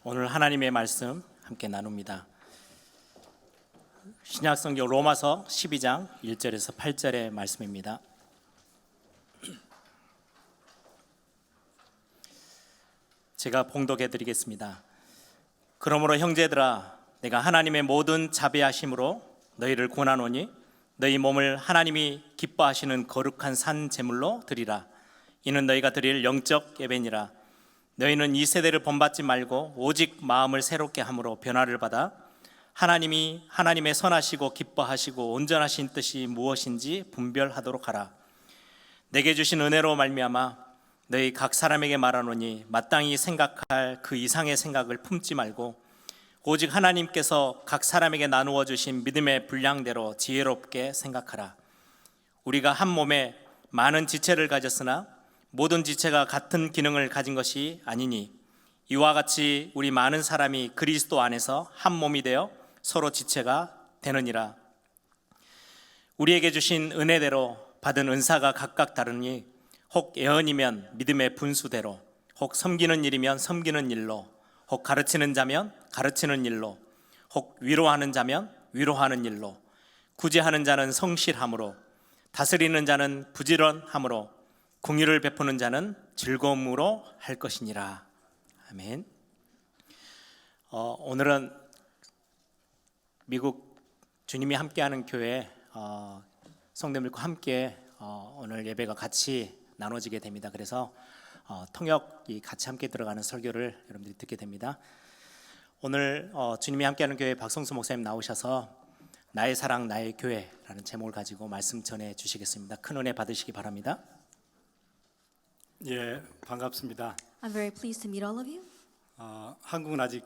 오늘 하나님의 말씀 함께 나눕니다. 신약성경 로마서 12장 1절에서 8절의 말씀입니다. 제가 봉독해 드리겠습니다. 그러므로 형제들아, 내가 하나님의 모든 자비하심으로 너희를 권하노니 너희 몸을 하나님이 기뻐하시는 거룩한 산 제물로 드리라. 이는 너희가 드릴 영적 예배니라. 너희는 이 세대를 본받지 말고 오직 마음을 새롭게 함으로 변화를 받아 하나님의 선하시고 기뻐하시고 온전하신 뜻이 무엇인지 분별하도록 하라. 내게 주신 은혜로 말미암아 너희 각 사람에게 말하노니 마땅히 생각할 그 이상의 생각을 품지 말고 오직 하나님께서 각 사람에게 나누어 주신 믿음의 분량대로 지혜롭게 생각하라. 우리가 한 몸에 많은 지체를 가졌으나 모든 지체가 같은 기능을 가진 것이 아니니 이와 같이 우리 많은 사람이 그리스도 안에서 한 몸이 되어 서로 지체가 되느니라. 우리에게 주신 은혜대로 받은 은사가 각각 다르니 혹 예언이면 믿음의 분수대로, 혹 섬기는 일이면 섬기는 일로, 혹 가르치는 자면 가르치는 일로, 혹 위로하는 자면 위로하는 일로, 구제하는 자는 성실함으로, 다스리는 자는 부지런함으로, 공의를 베푸는 자는 즐거움으로 할 것이니라. 아멘. 오늘은 미국 주님이 함께하는 교회 성도들과 함께 오늘 예배가 같이 나눠지게 됩니다. 그래서 통역이 같이 함께 들어가는 설교를 여러분들이 듣게 됩니다. 오늘 주님이 함께하는 교회 박성수 목사님 나오셔서 나의 사랑 나의 교회라는 제목을 가지고 말씀 전해 주시겠습니다. 큰 은혜 받으시기 바랍니다. 예, 반갑습니다. I'm very pleased to meet all of you. 한국은 아직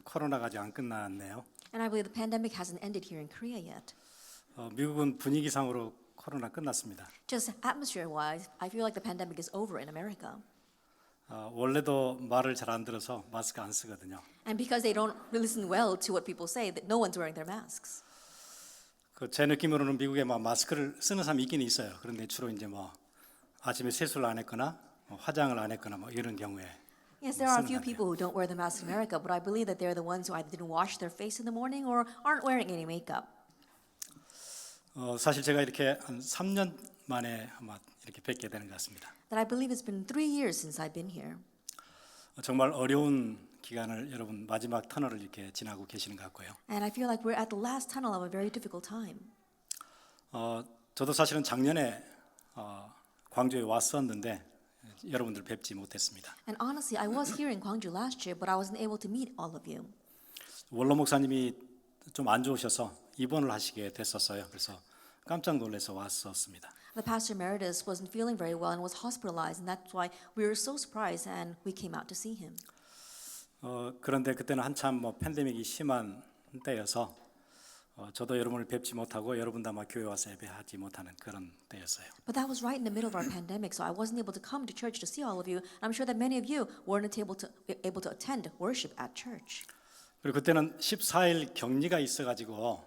코로나가 아직 안 끝났네요. And I believe the pandemic hasn't ended here in Korea yet. 미국은 분위기상으로 코로나 끝났습니다. Just atmosphere-wise, I feel like the pandemic is over in America. 원래도 말을 잘 안 들어서 마스크 안 쓰거든요. And because they don't listen well to what people say, that no one's wearing their masks. 제 느낌으로는 미국에 마스크를 쓰는 사람이 있긴 있어요. 그런데 주로 이제 아침에 세수를 안 했거나 화장을 안 했거나 이런 경우에. Yes, there are a few people who don't wear the mask in America, but I believe that they're the ones who either didn't wash their face in the morning or aren't wearing any makeup. 사실 제가 이렇게 한 3년 만에 아마 이렇게 뵙게 되는 것 같습니다. That I believe it's been 3 years since I've been here. 정말 어려운 기간을 여러분 마지막 터널을 이렇게 지나고 계시는 것 같고요. And I feel like we're at the last tunnel of a very difficult time. 저도 사실은 작년에 광주에 왔었는데 여러분들 뵙지 못했습니다. And honestly, I was here in Gwangju last year, but I wasn't able to meet all of you. 원로 목사님이 좀 안 좋으셔서 입원을 하시게 됐었어요. 그래서 깜짝 놀라서 왔었습니다. The pastor emeritus wasn't feeling very well and was hospitalized, and that's why we were so surprised and we came out to see him. 그런데 그때는 한참 팬데믹이 심한 때여서 저도 여러분을 뵙지 못하고 여러분도 아마 교회 와서 예배하지 못하는 그런 때였어요. But that was right in the middle of our pandemic, so I wasn't able to come to church to see all of you. And I'm sure that many of you weren't able to attend worship at church. 그리고 그때는 14일 격리가 있어가지고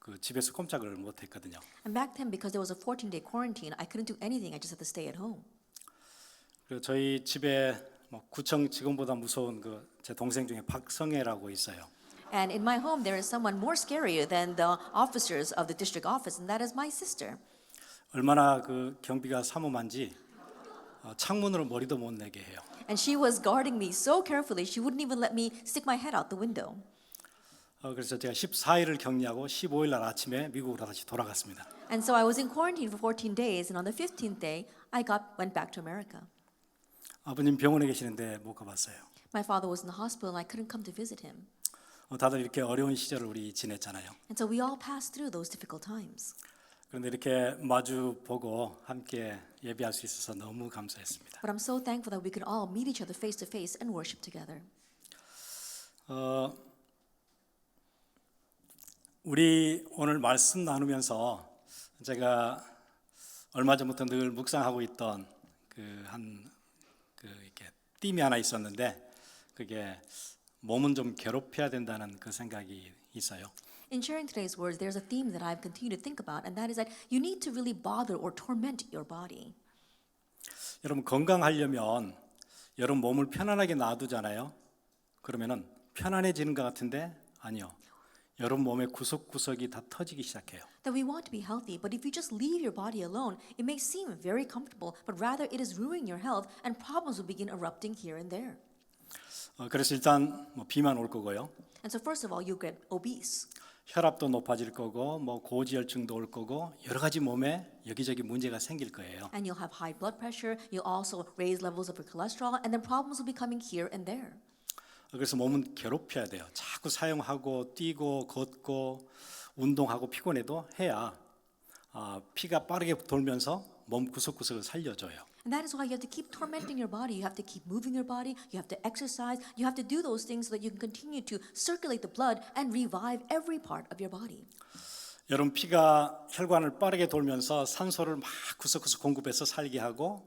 그 집에서 꼼짝을 못했거든요. And back then, because there was a 14-day quarantine, I couldn't do anything. I just had to stay at home. 그리고 저희 집에 구청 직원보다 무서운 제 동생 중에 박성애라고 있어요. And in my home, there is someone more scarier than the officers of the district office, and that is my sister. 얼마나 그 경비가 삼엄한지 창문으로 머리도 못 내게 해요. And she was guarding me so carefully, she wouldn't even let me stick my head out the window. 그래서 제가 14일을 격리하고 15일 날 아침에 미국으로 다시 돌아갔습니다. And so I was in quarantine for 14 days, and on the 15th day, I went back to America. 아버님 병원에 계시는데 못 가봤어요. My father was in the hospital, and I couldn't come to visit him. 다들 이렇게 어려운 시절을 우리 지냈잖아요. And so we all passed through those difficult times. 그런데 이렇게 마주 보고 함께 예배할 수 있어서 너무 감사했습니다. But I'm so thankful that we could all meet each other face to face and worship together. 우리 오늘 말씀 나누면서 제가 얼마 전부터 늘 묵상하고 있던 이렇게 띠이 하나 있었는데 그게 몸은 좀 괴롭혀야 된다는 그 생각이 있어요. In sharing today's words, there's a theme that I've continued to think about, and that is that you need to really bother or torment your body. 여러분 건강하려면 여러분 몸을 편안하게 놔두잖아요. 그러면은 편안해지는 것 같은데 아니요. 여러분 몸의 구석구석이 다 터지기 시작해요. That we want to be healthy, but if you just leave your body alone, it may seem very comfortable, but rather it is ruining your health and problems will begin erupting here and there. 그래서 일단 비만 올 거고요. And so first of all, you get obese. 혈압도 높아질 거고 고지혈증도 올 거고 여러 가지 몸에 여기저기 문제가 생길 거예요. And you'll have high blood pressure, you'll also raise levels of your cholesterol, and then problems will be coming here and there. 그래서 몸은 괴롭혀야 돼요. 자꾸 사용하고 뛰고 걷고 운동하고 피곤해도 해야 피가 빠르게 돌면서 몸 구석구석을 살려줘요. And that is why you have to keep tormenting your body. You have to keep moving your body. You have to exercise. You have to do those things so that you can continue to circulate the blood and revive every part of your body. 여러분 피가 혈관을 빠르게 돌면서 산소를 막 구석구석 공급해서 살게 하고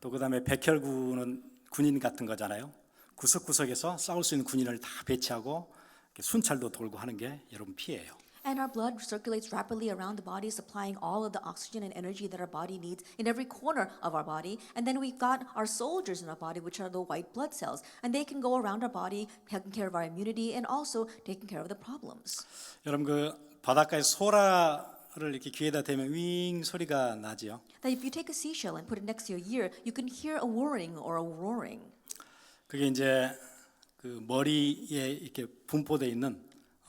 또 그다음에 백혈구는 군인 같은 거잖아요. 구석구석에서 싸울 수 있는 군인을 다 배치하고 순찰도 돌고 하는 게 여러분 피예요. And our blood circulates rapidly around the body, supplying all of the oxygen and energy that our body needs in every corner of our body. And then we've got our soldiers in our body, which are the white blood cells. And they can go around our body, taking care of our immunity and also taking care of the problems. 여러분 그 바닷가에 소라를 이렇게 귀에다 대면 윙 소리가 나지요. That if you take a seashell and put it next to your ear, you can hear a whirring or a roaring. 그게 이제 그 머리에 이렇게 분포되어 있는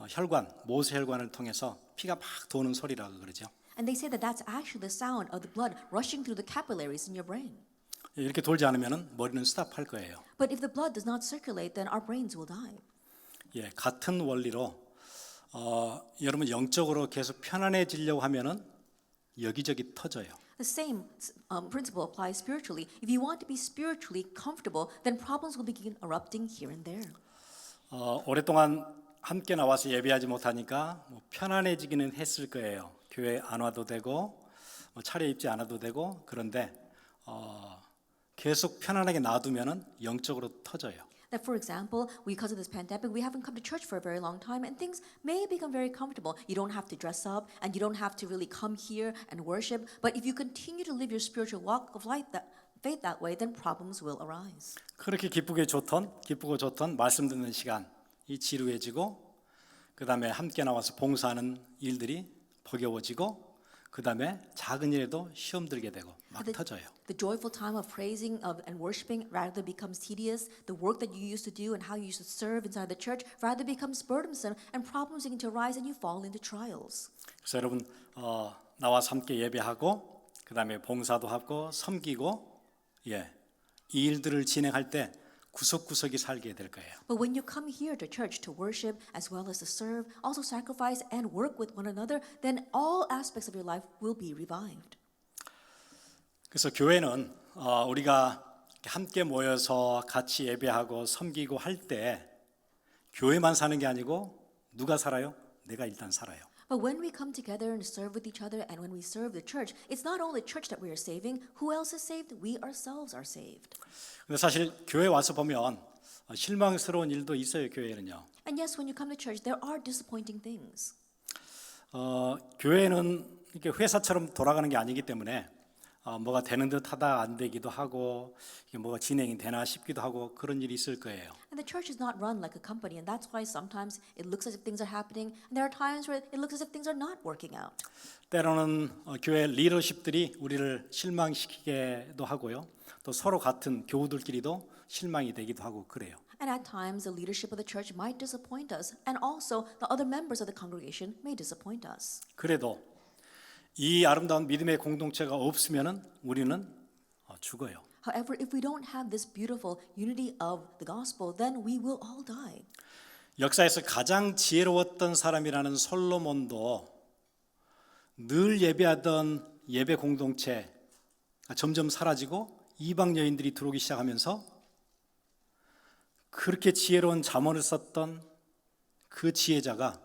혈관, 모세혈관을 통해서 피가 막 도는 소리라고 그러죠. And they say that that's actually the sound of the blood rushing through the capillaries in your brain. 이렇게 돌지 않으면 머리는 스탑할 거예요. But if the blood does not circulate, then our brains will die. 예, 같은 원리로 여러분 영적으로 계속 편안해지려고 하면은 여기저기 터져요. The same principle applies spiritually. If you want to be spiritually comfortable, then problems will begin erupting here and there. 오랫동안 함께 나와서 예배하지 못하니까 편안해지기는 했을 거예요. 교회 안 와도 되고 차려입지 않아도 되고 그런데 계속 편안하게 놔두면은 영적으로 터져요. That, for example, because of this pandemic, we haven't come to church for a very long time, and things may become very comfortable. You don't have to dress up, and you don't have to really come here and worship. But if you continue to live your spiritual walk of life faith that way, then problems will arise. 그렇게 기쁘고 좋던 말씀 듣는 시간이 지루해지고 그다음에 함께 나와서 봉사하는 일들이 버거워지고 그다음에 작은 일에도 시험 들게 되고 막 터져요. The joyful time of praising and worshiping rather becomes tedious. The work that you used to do and how you used to serve inside the church rather becomes burdensome, and problems begin to arise, and you fall into trials. 그래서 여러분 나와서 함께 예배하고 그다음에 봉사도 하고 섬기고 이 일들을 진행할 때 구석구석이 살게 될 거예요. But when you come here to church to worship as well as to serve, also sacrifice and work with one another, then all aspects of your life will be revived. 그래서 교회는 우리가 함께 모여서 같이 예배하고 섬기고 할 때 교회만 사는 게 아니고 누가 살아요? 내가 일단 살아요. But when we come together and serve with each other, and when we serve the church, it's not only church that we are saving. Who else is saved? We ourselves are saved. 근데 사실 교회 와서 보면 실망스러운 일도 있어요. 교회는요. And yes, when you come to church, there are disappointing things. 교회는 이렇게 회사처럼 돌아가는 게 아니기 때문에 뭐가 되는 듯하다 안 되기도 하고 이게 뭐가 진행이 되나 싶기도 하고 그런 일이 있을 거예요. And the church is not run like a company, and that's why sometimes it looks as if things are happening, and there are times where it looks as if things are not working out. 때로는 교회 리더십들이 우리를 실망시키기도 하고요. 또 서로 같은 교우들끼리도 실망이 되기도 하고 그래요. And at times, the leadership of the church might disappoint us, and also the other members of the congregation may disappoint us. 그래도 이 아름다운 믿음의 공동체가 없으면은 우리는 죽어요. However, if we don't have this beautiful unity of the gospel, then we will all die. 역사에서 가장 지혜로웠던 사람이라는 솔로몬도 늘 예배하던 예배 공동체가 점점 사라지고 이방 여인들이 들어오기 시작하면서 그렇게 지혜로운 잠언을 썼던 그 지혜자가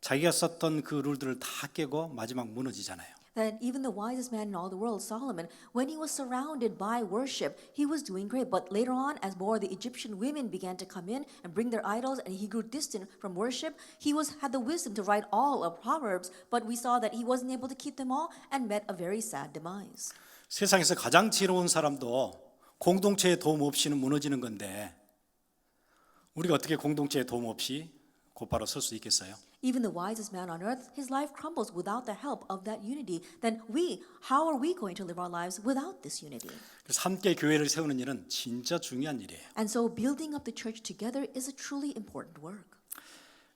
자기가 썼던 그 룰들을 다 깨고 마지막 무너지잖아요. That even the wisest man in all the world, Solomon, when he was surrounded by worship, he was doing great. But later on, as more of the Egyptian women began to come in and bring their idols, and he grew distant from worship, he had the wisdom to write all of Proverbs, but we saw that he wasn't able to keep them all and met a very sad demise. 세상에서 가장 지혜로운 사람도 공동체의 도움 없이는 무너지는 건데 우리가 어떻게 공동체의 도움 없이 곧바로 설 수 있겠어요? Even the wisest man on earth, his life crumbles without the help of that unity. Then how are we going to live our lives without this unity? 그래서 함께 교회를 세우는 일은 진짜 중요한 일이에요. And so building up the church together is a truly important work.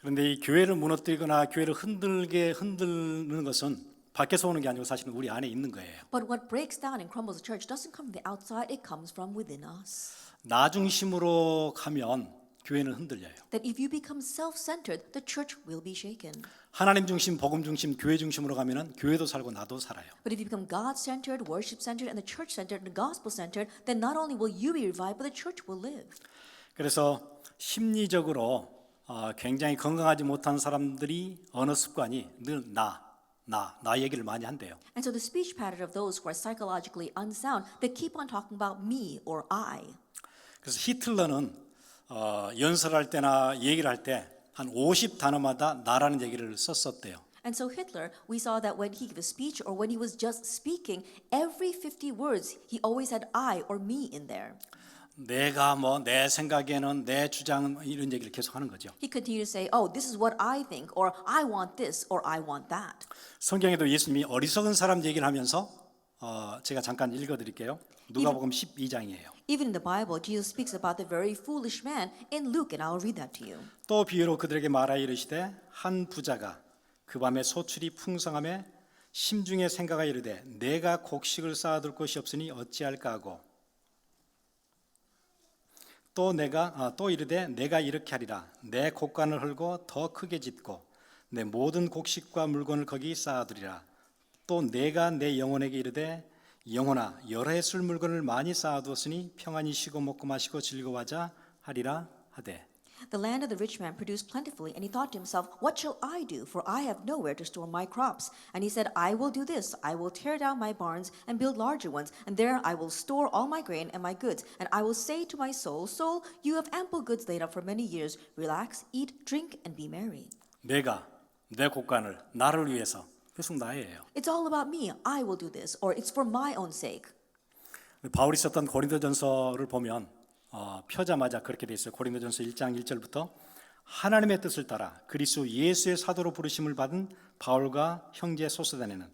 그런데 이 교회를 무너뜨리거나 교회를 흔드는 것은 밖에서 오는 게 아니고 사실은 우리 안에 있는 거예요. But what breaks down and crumbles the church doesn't come from the outside, it comes from within us. 나 중심으로 가면 교회는 흔들려요. That if you become self-centered, the church will be shaken. 하나님 중심, 복음 중심, 교회 중심으로 가면은 교회도 살고 나도 살아요. But if you become God-centered, worship-centered, and the church-centered, and the gospel-centered, then not only will you be revived, but the church will live. 그래서 심리적으로 굉장히 건강하지 못한 사람들이 언어 습관이 늘 나 얘기를 많이 한대요. And so the speech pattern of those who are psychologically unsound, they keep on talking about me or I. 그래서 히틀러는 연설할 때나 얘기를 할 때 한 50단어마다 나라는 얘기를 썼었대요. And so Hitler, we saw that when he gave a speech or when he was just speaking, every 50 words, he always had I or me in there. 내가 내 생각에는 내 주장은 이런 얘기를 계속 하는 거죠. He continued to say, oh, this is what I think, or I want this, or I want that. 성경에도 예수님이 어리석은 사람 얘기를 하면서 제가 잠깐 읽어드릴게요. 누가복음 12장이에요. Even in the Bible, Jesus speaks about the very foolish man in Luke, and I'll read that to you. 또 비유로 그들에게 말하여 이르시되 한 부자가 그 밤에 소출이 풍성함에 심중에 생각하여 이르되 내가 곡식을 쌓아둘 곳이 없으니 어찌할까 하고 또 이르되 내가 이렇게 하리라 내 곡간을 헐고 더 크게 짓고 내 모든 곡식과 물건을 거기 쌓아두리라 또 내가 내 영혼에게 이르되 영혼아 여러 해 쓸 물건을 많이 쌓아두었으니 평안히 쉬고 먹고 마시고 즐거워하자 하리라 하되 The land of the rich man produced plentifully, and he thought to himself, what shall I do? For I have nowhere to store my crops. And he said, I will do this. I will tear down my barns and build larger ones, and there I will store all my grain and my goods. And I will say to my soul, soul, you have ample goods laid up for many years. Relax, eat, drink, and be merry. 내가 내 곡간을 나를 위해서 계속 나예요. It's all about me. I will do this, or it's for my own sake. 바울이 썼던 고린도전서를 보면 펴자마자 그렇게 돼 있어요. 고린도전서 1장 1절부터 하나님의 뜻을 따라 그리스도 예수의 사도로 부르심을 받은 바울과 형제 소스다네는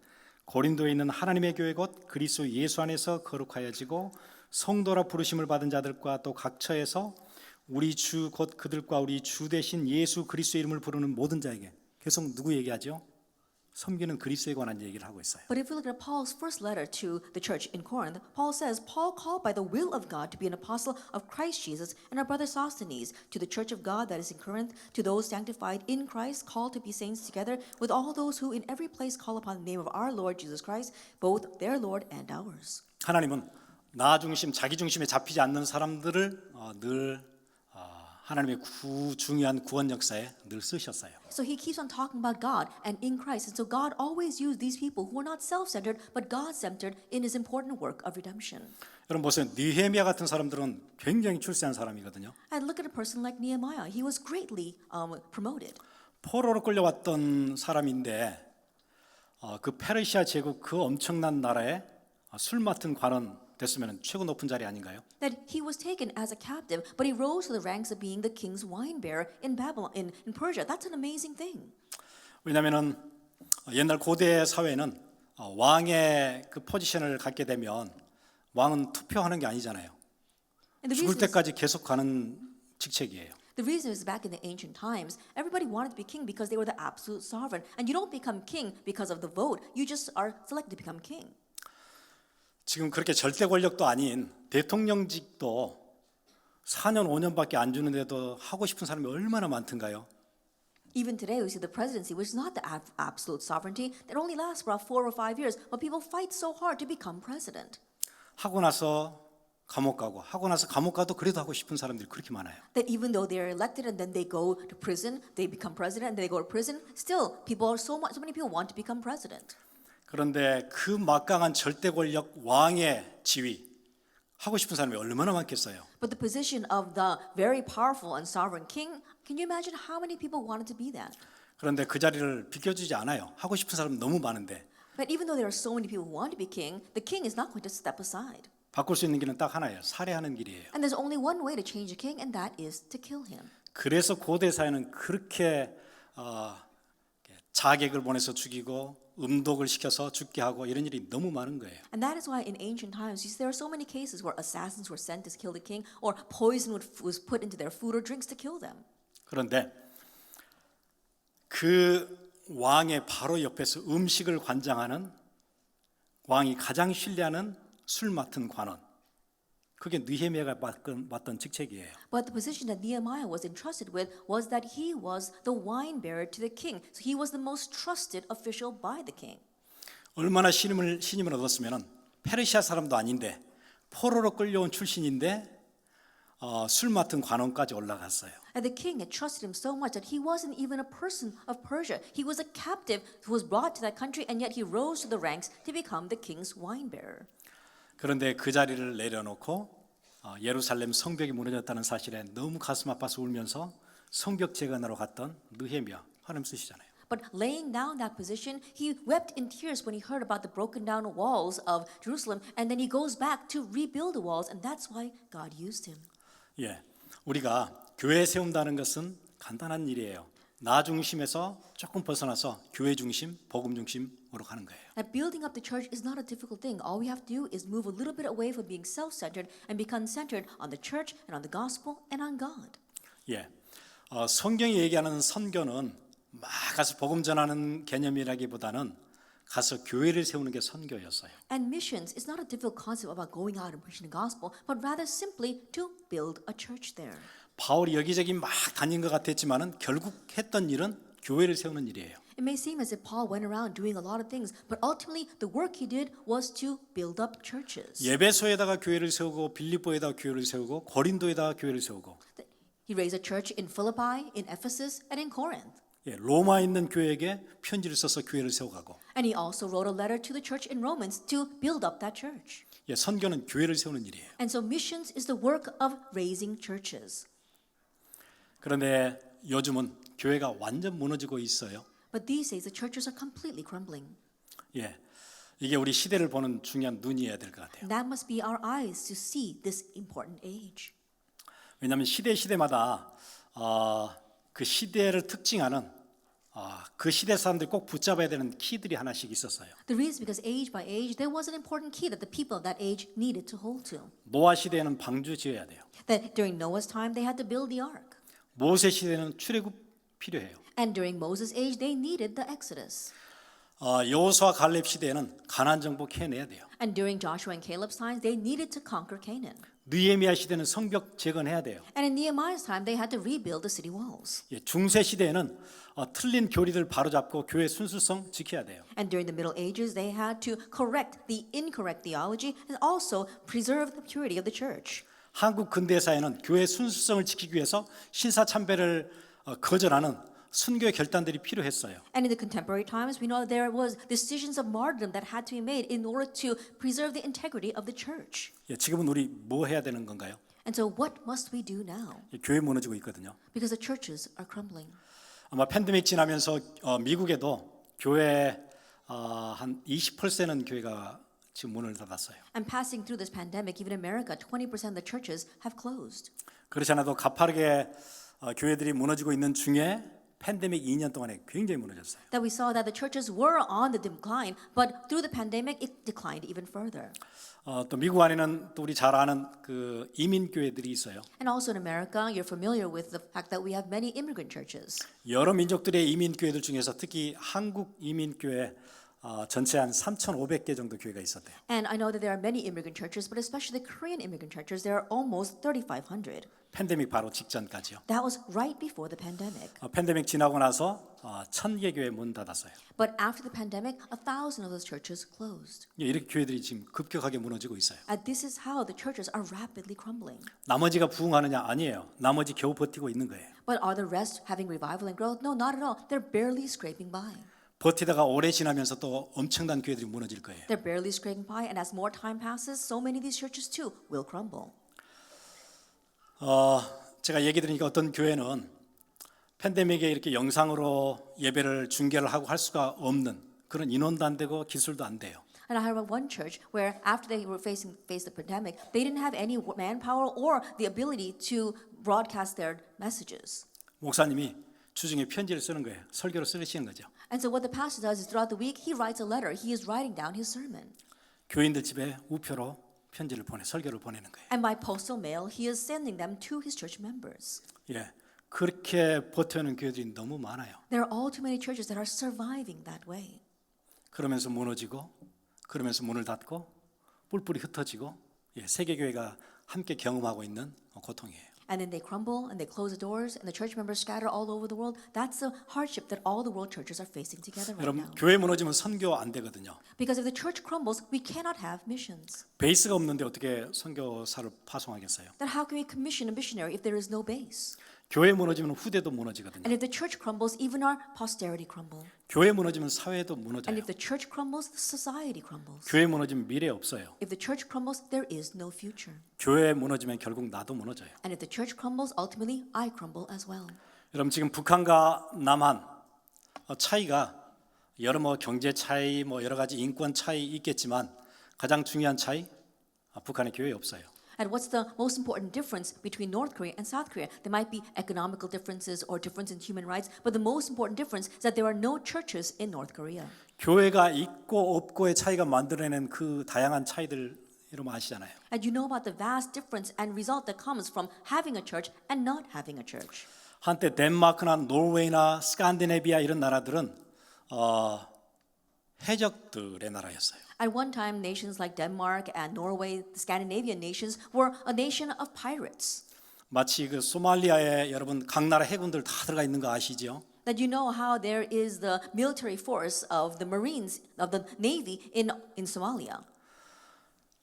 고린도에 있는 하나님의 교회 곧 그리스도 예수 안에서 거룩하여지고 성도라 부르심을 받은 자들과 또 각 처에서 우리 주 곧 그들과 우리 주 대신 예수 그리스도의 이름을 부르는 모든 자에게 계속 누구 얘기하죠? 섬기는 그리스도에 관한 얘기를 하고 있어요. But if we look at Paul's first letter to the church in Corinth, Paul says, Paul called by the will of God to be an apostle of Christ Jesus, and our brother Sosthenes, to the church of God that is in Corinth, to those sanctified in Christ, called to be saints together, with all those who in every place call upon the name of our Lord Jesus Christ, both their Lord and ours. 하나님은 나 중심, 자기 중심에 잡히지 않는 사람들을 늘 하나님의 중요한 구원 역사에 늘 쓰셨어요. So he keeps on talking about God and in Christ. And so God always used these people who are not self-centered, but God-centered in his important work of redemption. 여러분 보세요. 느헤미야 같은 사람들은 굉장히 출세한 사람이거든요. And look at a person like Nehemiah. He was greatly promoted. 포로로 끌려왔던 사람인데 그 페르시아 제국 그 엄청난 나라에 술 맡은 관원 됐으면 최고 높은 자리 아닌가요? That he was taken as a captive, but he rose to the ranks of being the king's wine bearer in Babylon, in Persia. That's an amazing thing. 왜냐하면은 옛날 고대 사회는 왕의 그 포지션을 갖게 되면 왕은 투표하는 게 아니잖아요. 죽을 때까지 계속 가는 직책이에요. The reason is back in the ancient times, everybody wanted to be king because they were the absolute sovereign. And you don't become king because of the vote. You just are selected to become king. 지금 그렇게 절대 권력도 아닌 대통령직도 4년 5년밖에 안 주는데도 하고 싶은 사람이 얼마나 많던가요? Even today, we see the presidency, which is not the absolute sovereignty, that only lasts for about 4 or 5 years, but people fight so hard to become president. 하고 나서 감옥 가고 하고 나서 감옥 가도 그래도 하고 싶은 사람들이 그렇게 많아요. That even though they are elected and then they go to prison, they become president, and then they go to prison, still people are so many people want to become president. 그런데 그 막강한 절대 권력 왕의 지위 하고 싶은 사람이 얼마나 많겠어요? But the position of the very powerful and sovereign king, can you imagine how many people wanted to be that? 그런데 그 자리를 비켜주지 않아요. 하고 싶은 사람 너무 많은데. But even though there are so many people who want to be king, the king is not going to step aside. 바꿀 수 있는 길은 딱 하나예요. 살해하는 길이에요. And there's only one way to change a king, and that is to kill him. 그래서 고대 사회는 그렇게 자객을 보내서 죽이고 음독을 시켜서 죽게 하고 이런 일이 너무 많은 거예요. And that is why in ancient times, you see, there are so many cases where assassins were sent to kill the king, or poison was put into their food or drinks to kill them. 그런데 그 왕의 바로 옆에서 음식을 관장하는 왕이 가장 신뢰하는 술 맡은 관원, 그게 느헤미야가 맡던 직책이에요. But the position that Nehemiah was entrusted with was that he was the wine bearer to the king. So he was the most trusted official by the king. 얼마나 신임을 얻었으면은 페르시아 사람도 아닌데 포로로 끌려온 출신인데 술 맡은 관원까지 올라갔어요. And the king had trusted him so much that he wasn't even a person of Persia. He was a captive who was brought to that country, and yet he rose to the ranks to become the king's wine bearer. 그런데 그 자리를 내려놓고 예루살렘 성벽이 무너졌다는 사실에 너무 가슴 아파서 울면서 성벽 재건하러 갔던 느헤미야, 하나님 쓰시잖아요. But laying down that position, he wept in tears when he heard about the broken down walls of Jerusalem, and then he goes back to rebuild the walls, and that's why God used him. 예, 우리가 교회 세운다는 것은 간단한 일이에요. 나 중심에서 조금 벗어나서 교회 중심, 복음 중심으로 가는 거예요. That building up the church is not a difficult thing. All we have to do is move a little bit away from being self-centered and become centered on the church and on the gospel and on God. 예, 성경이 얘기하는 선교는 막 가서 복음 전하는 개념이라기보다는 가서 교회를 세우는 게 선교였어요. And missions is not a difficult concept about going out and preaching the gospel, but rather simply to build a church there. 바울이 여기저기 막 다닌 것 같았지만은 결국 했던 일은 교회를 세우는 일이에요. It may seem as if Paul went around doing a lot of things, but ultimately the work he did was to build up churches. 예배소에다가 교회를 세우고 빌립보에다가 교회를 세우고 고린도에다가 교회를 세우고 He raised a church in Philippi, in Ephesus, and in Corinth. 예, 로마에 있는 교회에게 편지를 써서 교회를 세워가고 And he also wrote a letter to the church in Romans to build up that church. 예, 선교는 교회를 세우는 일이에요. And so missions is the work of raising churches. 그런데 요즘은 교회가 완전 무너지고 있어요. But these days the churches are completely crumbling. 예, 이게 우리 시대를 보는 중요한 눈이어야 될 것 같아요. And that must be our eyes to see this important age. 왜냐하면 시대마다 그 시대를 특징하는 그 시대 사람들이 꼭 붙잡아야 되는 키들이 하나씩 있었어요. The reason is because age by age there was an important key that the people of that age needed to hold to. 노아 시대에는 방주 지어야 돼요. That during Noah's time they had to build the ark. 모세 시대는 출애굽 필요해요. And during Moses' age they needed the Exodus. 여호수아 갈렙 시대에는 가나안 정복 해내야 돼요. And during Joshua and Caleb's times they needed to conquer Canaan. 느헤미야 시대는 성벽 재건해야 돼요. And in Nehemiah's time they had to rebuild the city walls. 예, 중세 시대에는 틀린 교리들 바로잡고 교회 순수성 지켜야 돼요. And during the Middle Ages they had to correct the incorrect theology and also preserve the purity of the church. 한국 근대사에는 교회 순수성을 지키기 위해서 신사참배를 거절하는 순교의 결단들이 필요했어요. And in the contemporary times, we know there was decisions of martyrdom that had to be made in order to preserve the integrity of the church. 예, 지금은 우리 뭐 해야 되는 건가요? And so what must we do now? 예, 교회 무너지고 있거든요. Because the churches are crumbling. 아마 팬데믹 지나면서 미국에도 교회 한 20%는 교회가 지금 문을 닫았어요. And passing through this pandemic, even in America, 20% of the churches have closed. 그렇지 않아도 가파르게 교회들이 무너지고 있는 중에 팬데믹 2년 동안에 굉장히 무너졌어요. That we saw that the churches were on the decline, but through the pandemic, it declined even further. 또 미국 안에는 또 우리 잘 아는 그 이민 교회들이 있어요. And also in America, you're familiar with the fact that we have many immigrant churches. 여러 민족들의 이민 교회들 중에서 특히 한국 이민 교회 전체 한 3,500개 정도 교회가 있었대요. And I know that there are many immigrant churches, but especially the Korean immigrant churches, there are almost 3,500. 팬데믹 바로 직전까지요. That was right before the pandemic. 팬데믹 지나고 나서 1,000개 교회 문 닫았어요. But after the pandemic, 1,000 of those churches closed. 이렇게 교회들이 지금 급격하게 무너지고 있어요. And this is how the churches are rapidly crumbling. 나머지가 부흥하느냐? 아니에요. 나머지 겨우 버티고 있는 거예요. But are the rest having revival and growth? No, not at all. They're barely scraping by. 버티다가 오래 지나면서 또 엄청난 교회들이 무너질 거예요. They're barely scraping by, and as more time passes, so many of these churches too will crumble. 제가 얘기 들으니까 어떤 교회는 팬데믹에 이렇게 영상으로 예배를 중계를 하고 할 수가 없는 그런 인원도 안 되고 기술도 안 돼요. And I heard about one church where after they were faced the pandemic, they didn't have any manpower or the ability to broadcast their messages. 목사님이 주중에 편지를 쓰는 거예요. 설교를 쓰시는 거죠. And so what the pastor does is throughout the week, he writes a letter. He is writing down his sermon. 교인들 집에 우표로 편지를 설교를 보내는 거예요. And by postal mail, he is sending them to his church members. 예, 그렇게 버텨는 교회들이 너무 많아요. There are all too many churches that are surviving that way. 그러면서 무너지고, 그러면서 문을 닫고, 뿔뿔이 흩어지고, 예, 세계 교회가 함께 경험하고 있는 고통이에요. And then they crumble and they close the doors and the church members scatter all over the world. That's the hardship that all the world churches are facing together right 여러분, now. 교회 무너지면 선교 안 되거든요. Because if the church crumbles, we cannot have missions. 베이스가 없는데 어떻게 선교사를 파송하겠어요? Then how can we commission a missionary if there is no base? 교회 무너지면 후대도 무너지거든요. And if the church crumbles, even our posterity crumble. 교회 무너지면 사회도 And 무너져요. if the church crumbles, the society crumbles. 교회 무너지면 미래 없어요. If the church crumbles, there is no future. 교회 무너지면 결국 나도 무너져요. And if the church crumbles, ultimately I crumble as well. 여러분 지금 북한과 남한 차이가 여러 경제 차이, 여러 가지 인권 차이 있겠지만 가장 중요한 차이 북한의 교회에 없어요. And what's the most important difference between North Korea and South Korea? There might be economical differences or difference in human rights, but the most important difference is that there are no churches in North Korea. 교회가 있고 없고의 차이가 만들어낸 그 다양한 차이들 여러분 아시잖아요. And you know about the vast difference and result that comes from having a church and not having a church. 한때 덴마크나 노르웨이나 스칸디네비아 이런 나라들은 해적들의 나라였어요. At one time, nations like Denmark and Norway, the Scandinavian nations, were a nation of pirates. 마치 그 소말리아에 여러분 각 나라 해군들 다 들어가 있는 거 아시죠? That you know how there is the military force of the Marines, of the Navy in Somalia.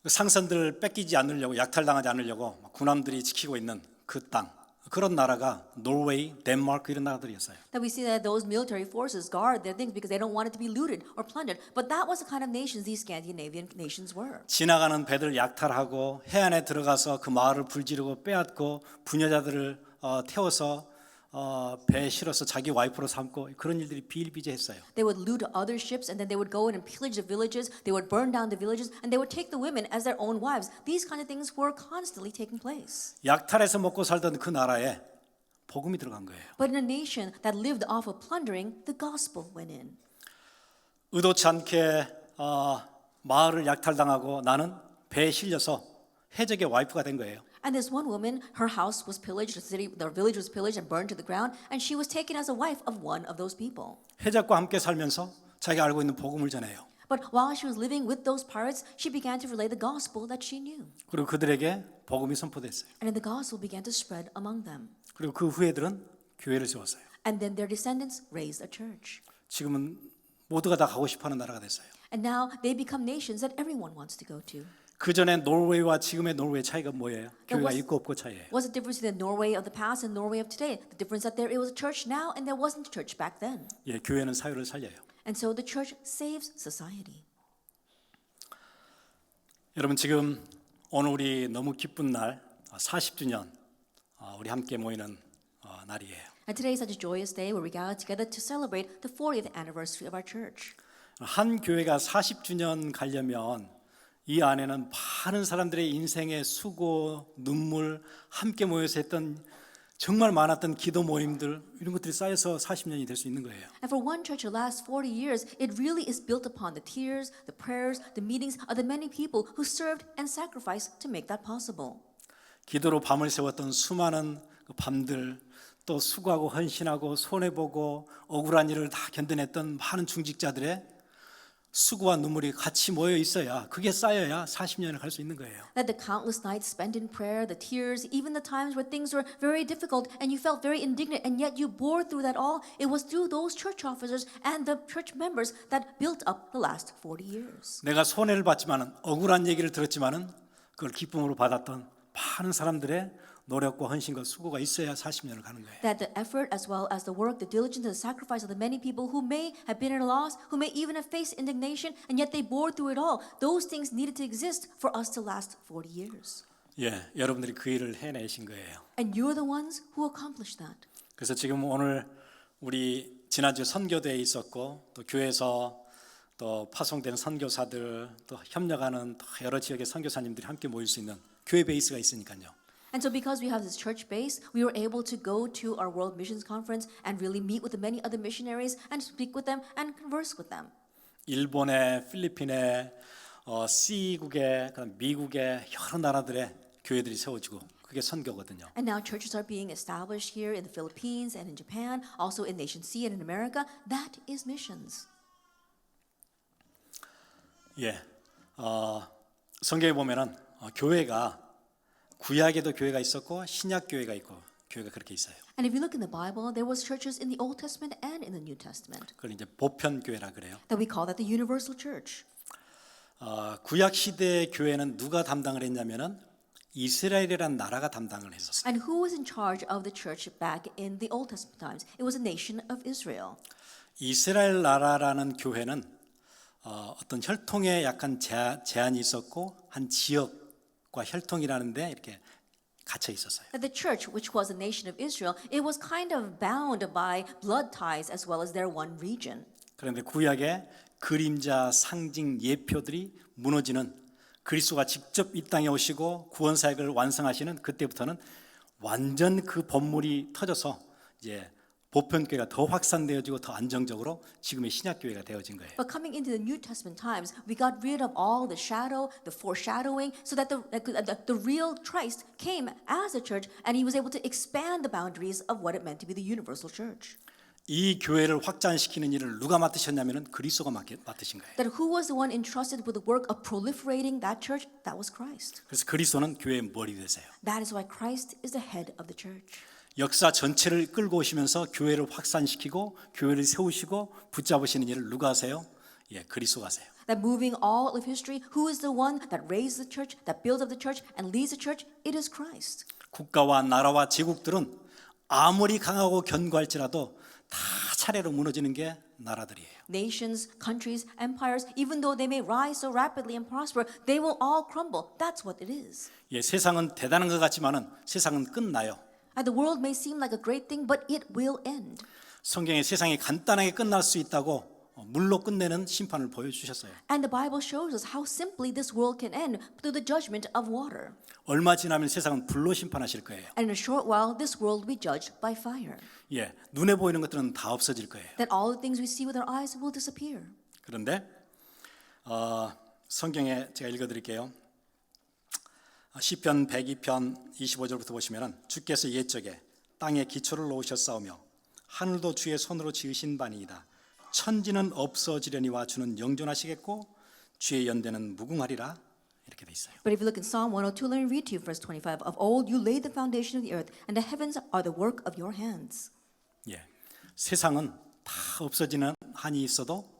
그 상선들 뺏기지 않으려고 약탈당하지 않으려고 군함들이 지키고 있는 그 땅. 그런 나라가 노르웨이, 덴마크 이런 나라들이었어요. That we see that those military forces guard their things because they don't want it to be looted or plundered. But that was the kind of nations these Scandinavian nations were. 지나가는 배들 약탈하고 해안에 들어가서 그 마을을 불지르고 빼앗고 부녀자들을 태워서 배에 실어서 자기 와이프로 삼고 그런 일들이 비일비재했어요. They would loot other ships and then they would go in and pillage the villages. They would burn down the villages and they would take the women as their own wives. These kind of things were constantly taking place. 약탈해서 먹고 살던 그 나라에 복음이 들어간 거예요. But in a nation that lived off of plundering, the gospel went in. 의도치 않게 마을을 약탈당하고 나는 배에 실려서 해적의 와이프가 된 거예요. And this one woman, her house was pillaged, the village was pillaged and burned to the ground, and she was taken as a wife of one of those people. 해적과 함께 살면서 자기가 알고 있는 복음을 전해요. But while she was living with those pirates, she began to relay the gospel that she knew. 그리고 그들에게 복음이 선포됐어요. And then the gospel began to spread among them. 그리고 그 후에들은 교회를 세웠어요. And then their descendants raised a church. 지금은 모두가 다 가고 싶어하는 나라가 됐어요. And now they become nations that everyone wants to go to. 그 전에 노르웨이와 지금의 노르웨이 차이가 뭐예요? 교회가 was- 있고 없고 차이예요. What's the difference between the Norway of the past and Norway of today? The difference that there was a church now and there wasn't a church back then. 예, 교회는 사회를 살려요. And so the church saves society. 여러분 지금 오늘 우리 너무 기쁜 날 40주년 우리 함께 모이는 날이에요. And today is such a joyous day where we gather together to celebrate the 40th anniversary of our church. 한 교회가 40주년 가려면 이 안에는 많은 사람들의 인생의 수고, 눈물, 함께 모여서 했던 정말 많았던 기도 모임들 이런 것들이 쌓여서 40년이 될 수 있는 거예요. And for one church to last 40 years, it really is built upon the tears, the prayers, the meetings of the many people who served and sacrificed to make that possible. 기도로 밤을 새웠던 수많은 그 밤들 또 수고하고 헌신하고 손해보고 억울한 일을 다 견뎌냈던 많은 중직자들의 수고와 눈물이 같이 모여 있어야 그게 쌓여야 40년을 갈 수 있는 거예요. That the countless nights spent in prayer, the tears, even the times where things were very difficult and you felt very indignant and yet you bore through that all, it was through those church officers and the church members that built up the last 40 years. 내가 손해를 봤지만은 억울한 얘기를 들었지만은 그걸 기쁨으로 받았던 많은 사람들의 노력과 헌신과 수고가 있어야 40년을 가는 거예요. That the effort as well as the work, the diligence, and the sacrifice of the many people who may have been at a loss, who may even have faced indignation, and yet they bore through it all, those things needed to exist for us to last 40 years. 예, 여러분들이 그 일을 해내신 거예요. And you're the ones who accomplished that. 그래서 지금 오늘 우리 지난주 선교대에 있었고 또 교회에서 또 파송된 선교사들, 또 협력하는 또 여러 지역의 선교사님들이 함께 모일 수 있는 교회 베이스가 있으니까요. And so because we have this church base, we were able to go to our World Missions Conference and really meet with the many other missionaries and speak with them and converse with them. 일본의, 필리핀의, C국의, 그다음 미국의 여러 나라들의 교회들이 세워지고 그게 선교거든요. And now churches are being established here in the Philippines and in Japan, also in Nation C and in America. That is missions. 예, 성경에 보면은 교회가 구약에도 교회가 있었고 신약 교회가 있고 교회가 그렇게 있어요. And if you look in the Bible, there was churches in the Old Testament and in the New Testament. 그걸 이제 보편 교회라 그래요. That we call that the universal church. 구약 시대의 교회는 누가 담당을 했냐면은 이스라엘이라는 나라가 담당을 했었어요. And who was in charge of the church back in the Old Testament times? It was a nation of Israel. 이스라엘 나라라는 교회는 어떤 혈통에 약간 제한이 있었고 한 지역과 혈통이라는데 이렇게 갇혀 있었어요. That the church, which was a nation of Israel, it was kind of bound by blood ties as well as their one region. 그런데 구약의 그림자, 상징, 예표들이 무너지는 그리스도가 직접 이 땅에 오시고 구원 사역을 완성하시는 그때부터는 완전 그 법물이 터져서 이제 보편교회가 더 확산되어지고 더 안정적으로 지금의 신약교회가 되어진 거예요. But coming into the New Testament times, we got rid of all the shadow, the foreshadowing, so that the real Christ came as a church, and he was able to expand the boundaries of what it meant to be the universal church. 이 교회를 확장시키는 일을 누가 맡으셨냐면은 그리스도가 맡으신 거예요. That who was the one entrusted with the work of proliferating that church? That was Christ. 그래서 그리스도는 교회의 머리 되세요. That is why Christ is the head of the church. 역사 전체를 끌고 오시면서 교회를 확산시키고 교회를 세우시고 붙잡으시는 일을 누가 하세요? 예, 그리스도가 하세요. That moving all of history, who is the one that raised the church, that builds up the church, and leads the church? It is Christ. 국가와 나라와 제국들은 아무리 강하고 견고할지라도 다 차례로 무너지는 게 나라들이에요. Nations, countries, empires, even though they may rise so rapidly and prosper, they will all crumble. That's what it is. 예, 세상은 대단한 것 같지만은 세상은 끝나요. And the world may seem like a great thing, but it will end. 성경에 세상이 간단하게 끝날 수 있다고 물로 끝내는 심판을 보여주셨어요. And the Bible shows us how simply this world can end through the judgment of water. 얼마 지나면 세상은 불로 심판하실 거예요. And in a short while, this world will be judged by fire. 예, 눈에 보이는 것들은 다 없어질 거예요. That all the things we see with our eyes will disappear. 그런데 성경에 제가 읽어드릴게요. 시편 102편 25절부터 보시면은 주께서 옛적에 땅에 기초를 놓으셨사오며 하늘도 주의 손으로 지으신 바니이다. 천지는 없어지려니와 주는 영존하시겠고 주의 연대는 무궁하리라. 이렇게 돼 있어요. But if you look in Psalm 102, let me read to you verse 25. Of old you laid the foundation of the earth, and the heavens are the work of your hands. 예, 세상은 다 없어지는 한이 있어도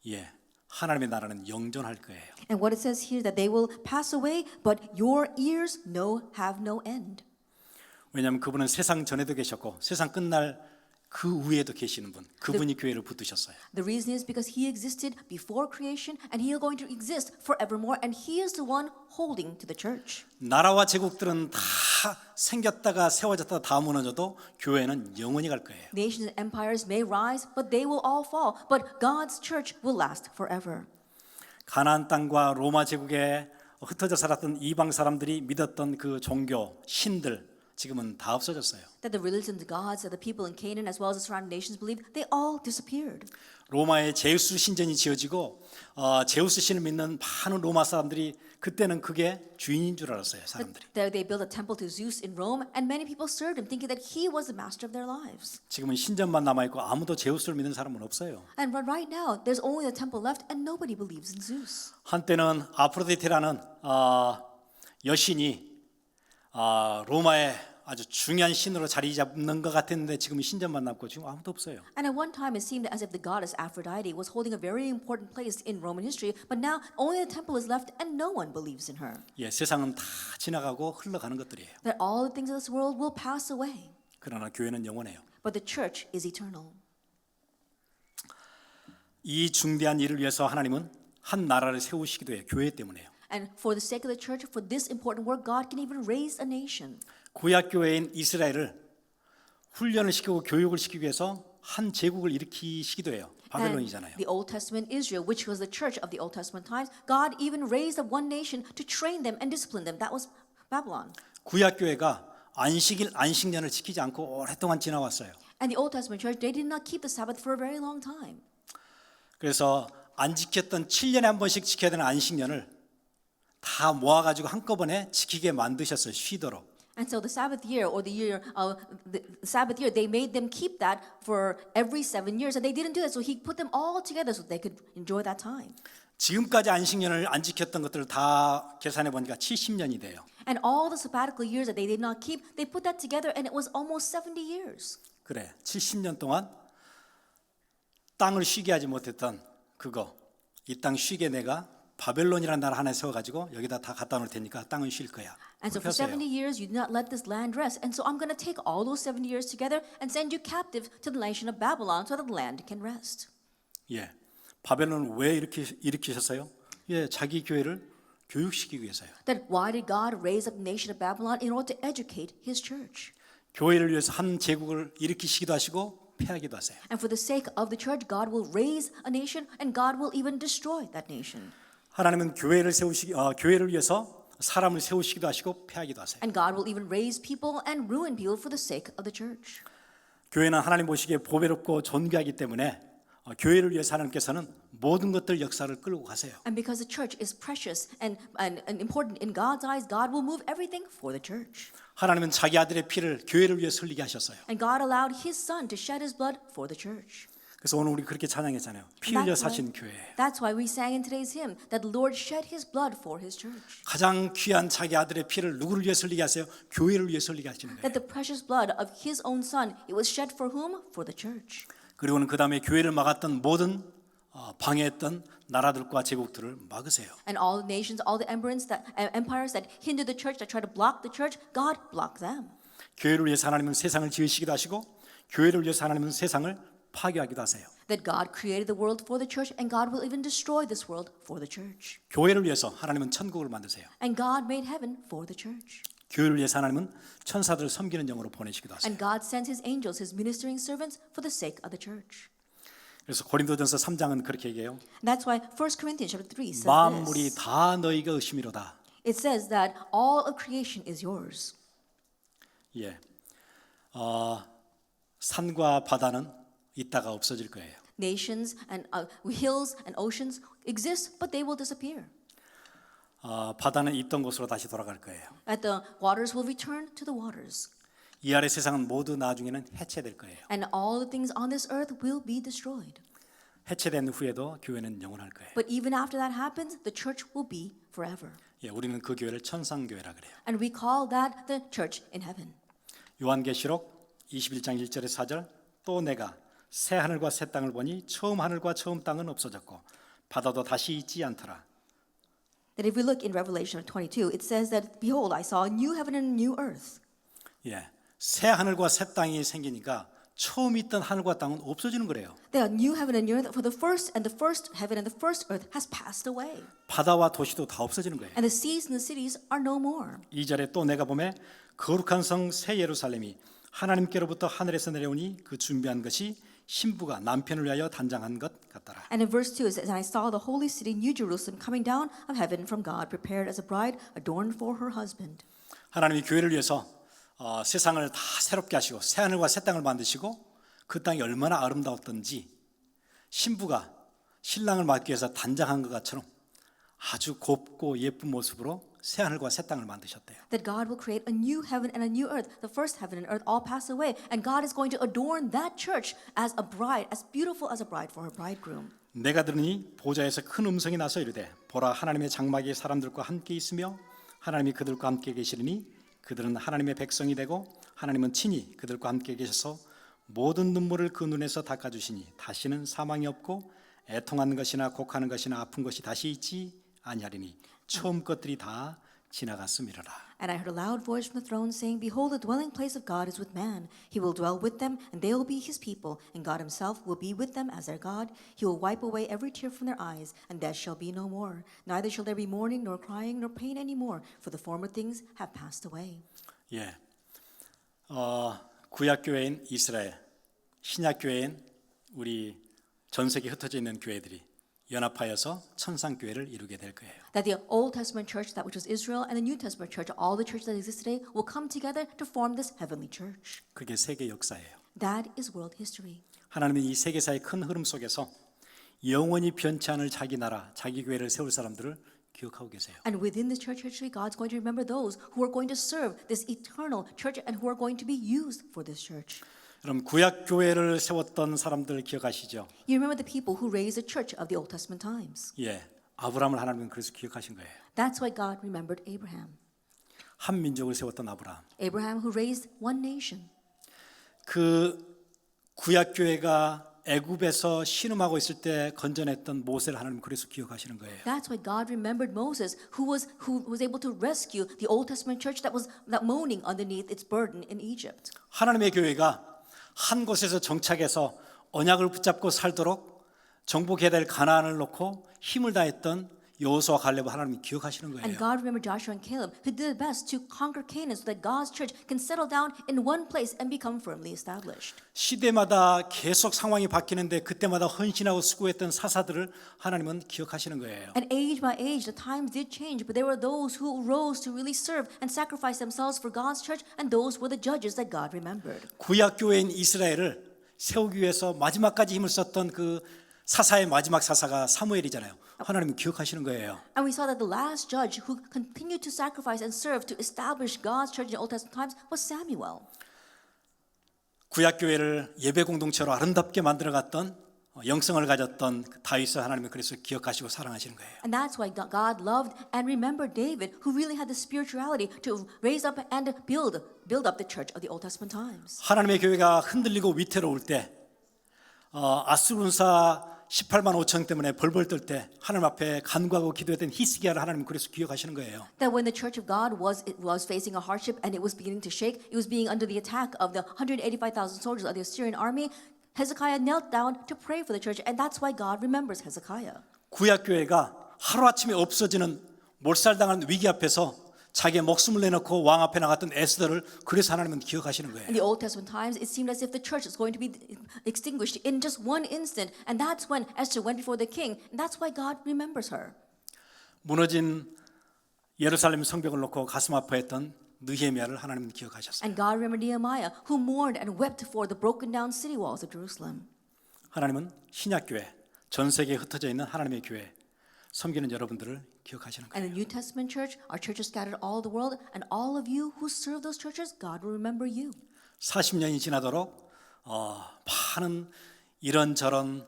예, 하나님의 나라는 영존할 거예요. And what it says here that they will pass away, but your years have no end. 왜냐하면 그분은 세상 전에도 계셨고 세상 끝날 그 위에도 계시는 분, 그분이 교회를 붙드셨어요. The reason is because he existed before creation, and he is going to exist forevermore, and he is the one holding to the church. 나라와 제국들은 다 생겼다가 세워졌다가 다 무너져도 교회는 영원히 갈 거예요. Nations and empires may rise, but they will all fall. But God's church will last forever. 가나안 땅과 로마 제국에 흩어져 살았던 이방 사람들이 믿었던 그 종교, 신들 지금은 다 없어졌어요. That the religions, the gods that the people in Canaan as well as the surrounding nations believed, they all disappeared. 로마의 제우스 신전이 지어지고 제우스 신을 믿는 많은 로마 사람들이 그때는 그게 주인인 줄 알았어요. 사람들이. There they built a temple to Zeus in Rome, and many people served him, thinking that he was the master of their lives. 지금은 신전만 남아 있고 아무도 제우스를 믿는 사람은 없어요. And right now, there's only the temple left, and nobody believes in Zeus. 한때는 아프로디테라는 여신이 로마의 아주 중요한 신으로 자리 잡는 것 같았는데 지금 신전만 남고 지금 아무도 없어요. And at one time, it seemed as if the goddess Aphrodite was holding a very important place in Roman history, but now only the temple is left, and no one believes in her. 예, 세상은 다 지나가고 흘러가는 것들이에요. That all the things of this world will pass away, 그러나 교회는 영원해요. but the church is eternal. 이 중대한 일을 위해서 하나님은 한 나라를 세우시기도 해요. 교회 때문에요. And for the sake of the church, for this important work, God can even raise a nation. 구약 교회인 이스라엘을 훈련을 시키고 교육을 시키기 위해서 한 제국을 일으키시기도 해요. 바벨론이잖아요. The Old Testament Israel, which was the church of the Old Testament times, God even raised up one nation to train them and discipline them. That was Babylon. 구약 교회가 안식년을 지키지 않고 오랫동안 지나왔어요. And the Old Testament church, they did not keep the Sabbath for a very long time. 그래서 안 지켰던 7년에 한 번씩 지켜야 되는 안식년을 다 모아가지고 한꺼번에 지키게 만드셨어요. 쉬도록. And so the Sabbath year, or the Sabbath year, they made them keep that for every 7 years, and they didn't do that. So he put them all together so they could enjoy that time. 지금까지 안식년을 안 지켰던 것들을 다 계산해 보니까 70년이 돼요. And all the sabbatical years that they did not keep, they put that together, and it was almost 70 years. 그래, 70년 동안 땅을 쉬게 하지 못했던 그거, 이 땅 쉬게 내가 바벨론이라는 나라 하나 세워가지고 여기다 다 갖다 놓을 테니까 땅은 쉴 거야. And so 그렇게 for 하세요. 70 years, you did not let this land rest. And so I'm going to take all those 70 years together and send you captive to the nation of Babylon so that the land can rest. 예, 바벨론을 왜 이렇게 일으키셨어요? 예, 자기 교회를 교육시키기 위해서요. That why did God raise up the nation of Babylon in order to educate his church? 교회를 위해서 한 제국을 일으키시기도 하시고 패하기도 하세요. And for the sake of the church, God will raise a nation and God will even destroy that nation. 하나님은 교회를 위해서 사람을 세우시기도 하시고 패하기도 하세요. And God will even raise people and ruin people for the sake of the church. 교회는 하나님 보시기에 보배롭고 존귀하기 때문에 교회를 위해서 하나님께서는 모든 것들 역사를 끌고 가세요. And because the church is precious and important in God's eyes, God will move everything for the church. 하나님은 자기 아들의 피를 교회를 위해 흘리게 하셨어요. And God allowed his son to shed his blood for the church. 그래서 오늘 우리 그렇게 찬양했잖아요. 피 흘려 사신 교회. That's why we sang in today's hymn that the Lord shed his blood for his church. 가장 귀한 자기 아들의 피를 누구를 위해 흘리게 하세요? 교회를 위해 흘리게 하시는 거예요. That the precious blood of his own son, it was shed for whom? For the church. 그리고는 그 다음에 교회를 막았던 모든 방해했던 나라들과 제국들을 막으세요. And all the nations, all the empires that hindered the church, that tried to block the church, God blocked them. 교회를 위해서 하나님은 세상을 지으시기도 하시고 교회를 위해서 하나님은 세상을 파괴하기도 하세요. That God created the world for the church, and God will even destroy this world for the church. 교회를 위해서 하나님은 천국을 만드세요. And God made heaven for the church. 교회를 위해서 하나님은 천사들을 섬기는 영으로 보내시기도 하세요. And God sent his angels, his ministering servants, for the sake of the church. 그래서 고린도전서 3장은 그렇게 얘기해요. That's why 1 Corinthians chapter 3 says 만물이 this. 다 너희가 의심이로다. It says that all of creation is yours. 예, 산과 바다는 있다가 없어질 거예요. Nations and hills and oceans exist, but they will disappear. 바다는 있던 곳으로 다시 돌아갈 거예요. That the waters will return to the waters. 이 아래 세상은 모두 나중에는 해체될 거예요. And all the things on this earth will be destroyed. 해체된 후에도 교회는 영원할 거예요. But even after that happens, the church will be forever. 예, 우리는 그 교회를 천상교회라 그래요. And we call that the church in heaven. 요한계시록 21장 1절에 4절 또 내가 새 하늘과 새 땅을 보니 처음 하늘과 처음 땅은 없어졌고 바다도 다시 있지 않더라. That if we look in Revelation 22, it says that, behold, I saw a new heaven and a new earth. 예, 새 하늘과 새 땅이 생기니까 처음 있던 하늘과 땅은 없어지는 거래요. The new heaven and new earth, for the first heaven and the first earth has passed away. 바다와 도시도 다 없어지는 거예요. And the seas and the cities are no more. 2절에 또 내가 보매 거룩한 성 새 예루살렘이 하나님께로부터 하늘에서 내려오니 그 준비한 것이 신부가 남편을 위하여 단장한 것 같더라. And in verse 2 it says, and I saw the holy city, New Jerusalem, coming down of heaven from God, prepared as a bride adorned for her husband. 하나님이 교회를 위해서 세상을 다 새롭게 하시고 새 하늘과 새 땅을 만드시고 그 땅이 얼마나 아름다웠던지 신부가 신랑을 맞기 위해서 단장한 것처럼 아주 곱고 예쁜 모습으로 새 하늘과 새 땅을 만드셨대요. That God will create a new heaven and a new earth. The first heaven and earth all pass away, and God is going to adorn that church as a bride, as beautiful as a bride for her bridegroom. 내가 들으니 보좌에서 큰 음성이 나서 이르되 보라 하나님의 장막이 사람들과 함께 있으며 하나님이 그들과 함께 계시리니 그들은 하나님의 백성이 되고 하나님은 친히 그들과 함께 계셔서 모든 눈물을 그 눈에서 닦아주시니 다시는 사망이 없고 애통하는 것이나 곡하는 것이나 아픈 것이 다시 있지 아니하리니 처음 것들이 다 지나갔음이로라. And I heard a loud voice from the throne saying, behold, the dwelling place of God is with man. He will dwell with them, and they will be his people, and God himself will be with them as their God. He will wipe away every tear from their eyes, and death shall be no more. Neither shall there be mourning, nor crying, nor pain any more, for the former things have passed away. 예, 구약 교회인 이스라엘, 신약 교회인 우리 전 세계에 흩어져 있는 교회들이 연합하여서 천상교회를 이루게 될 거예요. That the Old Testament church, that which was Israel, and the New Testament church, all the churches that exist today, will come together to form this heavenly church. 그게 세계 역사예요. That is world history. 하나님은 이 세계사의 큰 흐름 속에서 영원히 변치 않을 자기 나라, 자기 교회를 세울 사람들을 기억하고 계세요. And within the church history, God's going to remember those who are going to serve this eternal church and who are going to be used for this church. 여러분 구약 교회를 세웠던 사람들 기억하시죠? You remember the people who raised the church of the Old Testament times. 예, 아브라함을 하나님은 그래서 기억하신 거예요. That's why God remembered Abraham. 한 민족을 세웠던 아브라함. Abraham who raised one nation. 그 구약 교회가 애굽에서 신음하고 있을 때 건져냈던 모세를 하나님 그래서 기억하시는 거예요. That's why God remembered Moses, who was able to rescue the Old Testament church that was moaning underneath its burden in Egypt. 하나님의 교회가 한 곳에서 정착해서 언약을 붙잡고 살도록 정복해야 될 가나안을 놓고 힘을 다했던 여호수아 갈렙을 하나님이 기억하시는 And 거예요. God remembered Joshua and Caleb, who did their best to conquer Canaan so that God's church can settle down in one place and become firmly established. 시대마다 계속 상황이 바뀌는데 그때마다 헌신하고 수고했던 사사들을 하나님은 기억하시는 거예요. And age by age, the times did change, but there were those who rose to really serve and sacrifice themselves for God's church, and those were the judges that God remembered. 구약 교회인 이스라엘을 세우기 위해서 마지막까지 힘을 썼던 그 사사의 마지막 사사가 사무엘이잖아요. 하나님은 기억하시는 거예요. And we saw that the last judge who continued to sacrifice and serve to establish God's church in the Old Testament times was Samuel. 구약 교회를 예배 공동체로 아름답게 만들어갔던 영성을 가졌던 다윗을 하나님은 그래서 기억하시고 사랑하시는 거예요. And that's why God loved and remembered David, who really had the spirituality to raise up and build up the church of the Old Testament times. 하나님의 교회가 흔들리고 위태로울 때 아수르 군사 18만 5천 때문에 벌벌 떨 때 하나님 앞에 간구하고 기도했던 히스기야를 하나님 그래서 기억하시는 거예요. That when the church of God was facing a hardship and it was beginning to shake, it was being under the attack of the 185,000 soldiers of the Assyrian army, Hezekiah knelt down to pray for the church, and that's why God remembers Hezekiah. 구약 교회가 하루아침에 없어지는 몰살당하는 위기 앞에서 자기의 목숨을 내놓고 왕 앞에 나갔던 에스더를 그래서 하나님은 기억하시는 거예요. In the Old Testament times, it seemed as if the church was going to be extinguished in just one instant, and that's when Esther went before the king, and that's why God remembers her. 무너진 예루살렘 성벽을 놓고 가슴 아파했던 느헤미야를 하나님은 기억하셨어요. And God remembered Nehemiah, who mourned and wept for the broken down city walls of Jerusalem. 하나님은 신약 교회, 전 세계에 흩어져 있는 하나님의 교회 섬기는 여러분들을 기억하시는 And 거예요. the New Testament church, our churches scattered all the world, and all of you who serve those churches, God will remember you. 40년이 지나도록 많은 이런저런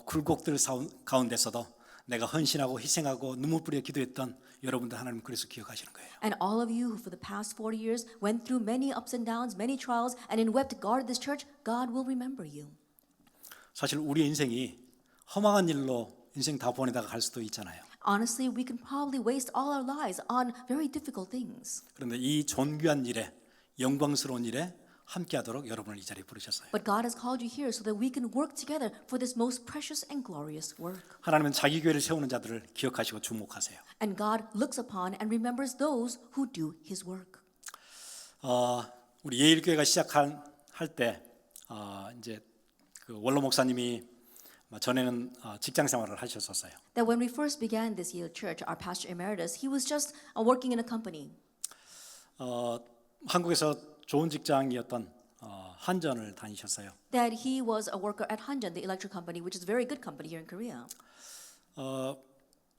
굴곡들 가운데서도 내가 헌신하고 희생하고 눈물 뿌려 기도했던 여러분들 하나님 그래서 기억하시는 거예요. And all of you who for the past 40 years went through many ups and downs, many trials, and in wept guarded this church, God will remember you. 사실 우리 인생이 허망한 일로 인생 다 보내다가 갈 수도 있잖아요. Honestly, we can probably waste all our lives on very difficult things. 그런데 이 존귀한 일에 영광스러운 일에 함께하도록 여러분을 이 자리에 부르셨어요. But God has called you here so that we can work together for this most precious and glorious work. 하나님은 자기 교회를 세우는 자들을 기억하시고 주목하세요. And God looks upon and remembers those who do His work. 우리 예일교회가 시작할 때 이제 그 원로 목사님이 전에는 직장 생활을 하셨었어요. That when we first began this Yale Church, our pastor emeritus, he was just working in a company. 한국에서 좋은 직장이었던 한전을 다니셨어요. That he was a worker at Hanjin, the electric company, which is a very good company here in Korea.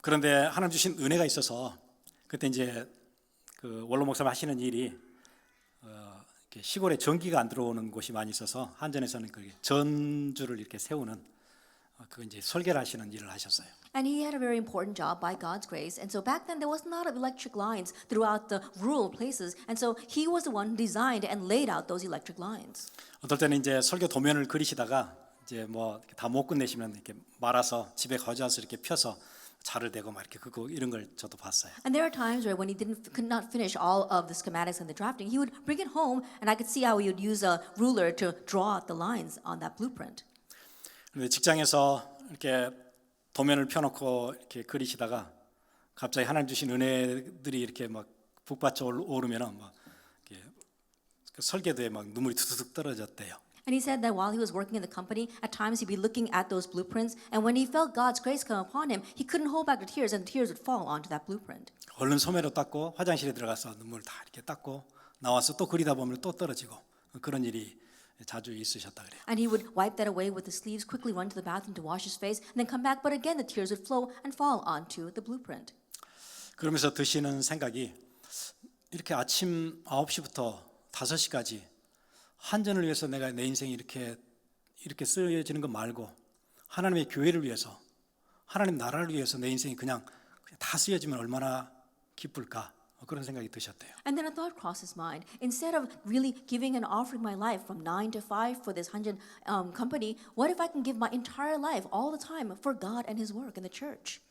그런데 하나님 주신 은혜가 있어서 그때 이제 그 원로 목사님 하시는 일이 이렇게 시골에 전기가 안 들어오는 곳이 많이 있어서 한전에서는 그 전주를 이렇게 세우는 그 이제 설계를 하시는 일을 하셨어요. And he had a very important job by God's grace. And so back then there was not of electric lines throughout the rural places. And so he was the one who designed and laid out those electric lines. 어떨 때는 이제 설교 도면을 그리시다가 이제 뭐 다 못 끝내시면 이렇게 말아서 집에 가져와서 이렇게 펴서 자를 대고 막 이렇게 그거 이런 걸 저도 봤어요. And there are times where when he could not finish all of the schematics and the drafting, he would bring it home, and I could see how he would use a ruler to draw out the lines on that blueprint. 근데 직장에서 이렇게 도면을 펴놓고 이렇게 그리시다가 갑자기 하나님 주신 은혜들이 이렇게 막 북받쳐 오르면은 막 이렇게 그 설계도에 막 눈물이 투둑 떨어졌대요. And he said that while he was working in the company, at times he'd be looking at those blueprints, and when he felt God's grace come upon him, he couldn't hold back the tears, and the tears would fall onto that blueprint. 얼른 소매로 닦고 화장실에 들어가서 눈물 다 이렇게 닦고 나와서 또 그리다 보면 또 떨어지고 그런 일이 자주 있으셨다 그래요. And he would wipe that away with the sleeves, quickly run to the bathroom to wash his face, and then come back, but again the tears would flow and fall onto the blueprint. 그러면서 드시는 생각이 이렇게 아침 9시부터 5시까지 한전을 위해서 내가 내 인생이 이렇게 쓰여지는 것 말고 하나님의 교회를 위해서 하나님 나라를 위해서 내 인생이 그냥 다 쓰여지면 얼마나 기쁠까 그런 생각이 드셨대요. And then a thought crossed his mind. Instead of really giving and offering my life from 9 to 5 for this Hanjin company, what if I can give my entire life all the time for God and His work in the church?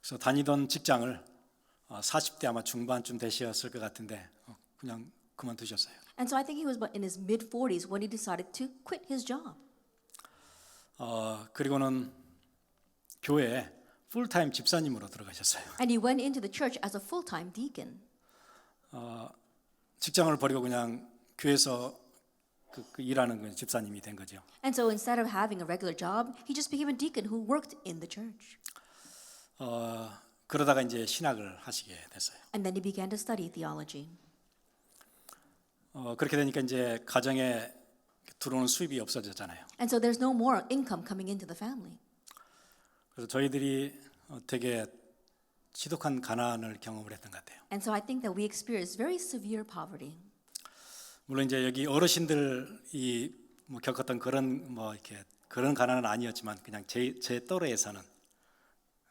그래서 다니던 직장을 40대 아마 중반쯤 되셨을 것 같은데 그냥 그만두셨어요. And so I think he was in his mid-40s when he decided to quit his job. 그리고는 교회에 풀타임 집사님으로 들어가셨어요. And he went into the church as a full-time deacon. 직장을 버리고 그냥 교회에서 그 일하는 그 집사님이 된 거죠. And so instead of having a regular job, he just became a deacon who worked in the church. 그러다가 이제 신학을 하시게 됐어요. And then he began to study theology. 그렇게 되니까 이제 가정에 들어오는 수입이 없어졌잖아요. And so there's no more income coming into the family. 그래서 저희들이 되게 지독한 가난을 경험을 했던 것 같아요. And so I think that we experienced very severe poverty. 물론 이제 여기 어르신들이 뭐 겪었던 그런 뭐 이렇게 그런 가난은 아니었지만 그냥 제 또래에서는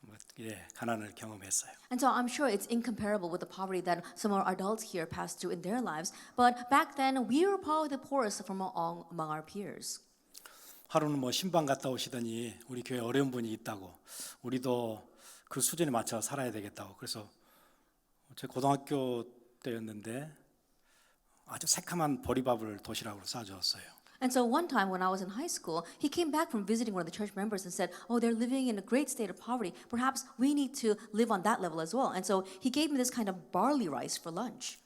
뭐 가난을 경험했어요. And so I'm sure it's incomparable with the poverty that some of our adults here passed through in their lives. But back then, we were probably the poorest from among our peers. 하루는 뭐 신방 갔다 오시더니 우리 교회 어려운 분이 있다고 우리도 그 수준에 맞춰 살아야 되겠다고 그래서 제 고등학교 때였는데 아주 새카만 보리밥을 도시락으로 싸주었어요. And so one time when I was in high school, he came back from visiting one of the church members and said, "Oh, they're living in a great state of poverty. Perhaps we need to live on that level as well." And so he gave me this kind of barley rice for lunch.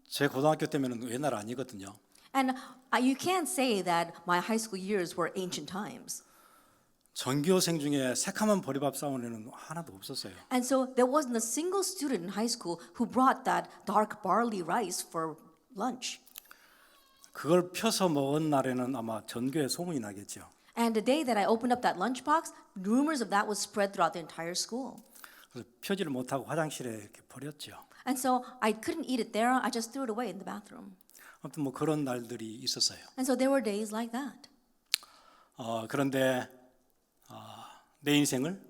제 고등학교 때면은 옛날 아니거든요. And you can't say that my high school years were ancient times. 전교생 중에 새카만 보리밥 싸온 애는 하나도 없었어요. And so there wasn't a single student in high school who brought that dark barley rice for lunch. 그걸 펴서 먹은 날에는 아마 전교에 소문이 나겠죠. And the day that I opened up that lunchbox, rumors of that was spread throughout the entire school. 그래서 펴지를 못하고 화장실에 이렇게 버렸죠. And so I couldn't eat it there. I just threw it away in the bathroom. 아무튼 뭐 그런 날들이 있었어요. And so there were days like that. 그런데 내 인생을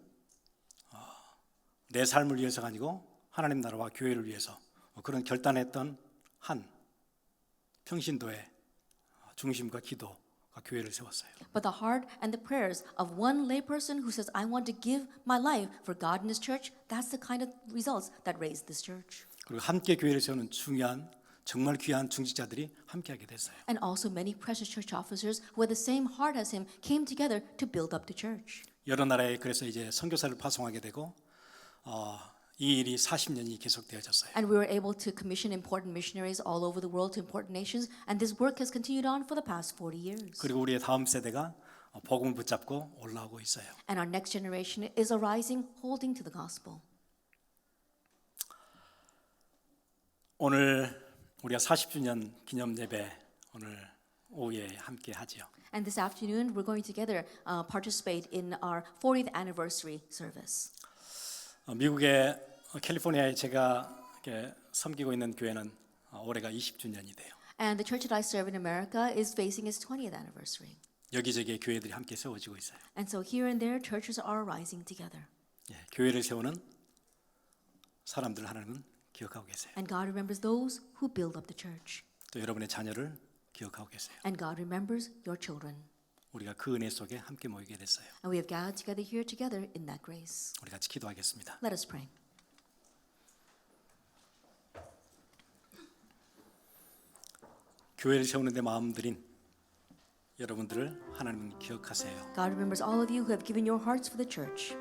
내 삶을 위해서가 아니고 하나님 나라와 교회를 위해서 그런 결단했던 한 평신도의 중심과 기도가 교회를 세웠어요. But the heart and the prayers of one layperson who says, "I want to give my life for God and His church," that's the kind of results that raised this church. 그리고 함께 교회를 세우는 중요한 정말 귀한 중직자들이 함께하게 됐어요. And also many precious church officers who had the same heart as him came together to build up the church. 여러 나라에 그래서 이제 선교사를 파송하게 되고 이 일이 40년이 계속되어졌어요. And we were able to commission important missionaries all over the world to important nations, and this work has continued on for the past 40 years. 그리고 우리의 다음 세대가 복음을 붙잡고 올라오고 있어요. And our next generation is arising, holding to the gospel. 오늘 우리가 40주년 기념 예배 오늘 오후에 함께 하지요. And this afternoon, we're going together participate in our 40th anniversary service. 미국의 캘리포니아에 제가 이렇게 섬기고 있는 교회는 올해가 20주년이 돼요. And the church that I serve in America is facing its 20th anniversary. 여기저기 교회들이 함께 세워지고 있어요. And so here and there, churches are arising together. 예, 교회를 세우는 사람들 하나님은 기억하고 계세요. And God remembers those who build up the church. 또 여러분의 자녀를 기억하고 계세요. And God remembers your children. 우리가 그 은혜 속에 함께 모이게 됐어요. And we have gathered together here together in that grace. 우리 같이 기도하겠습니다. Let us pray. 교회를 세우는 데 마음 들인 여러분들을 하나님은 기억하세요. God remembers all of you who have given your hearts for the church.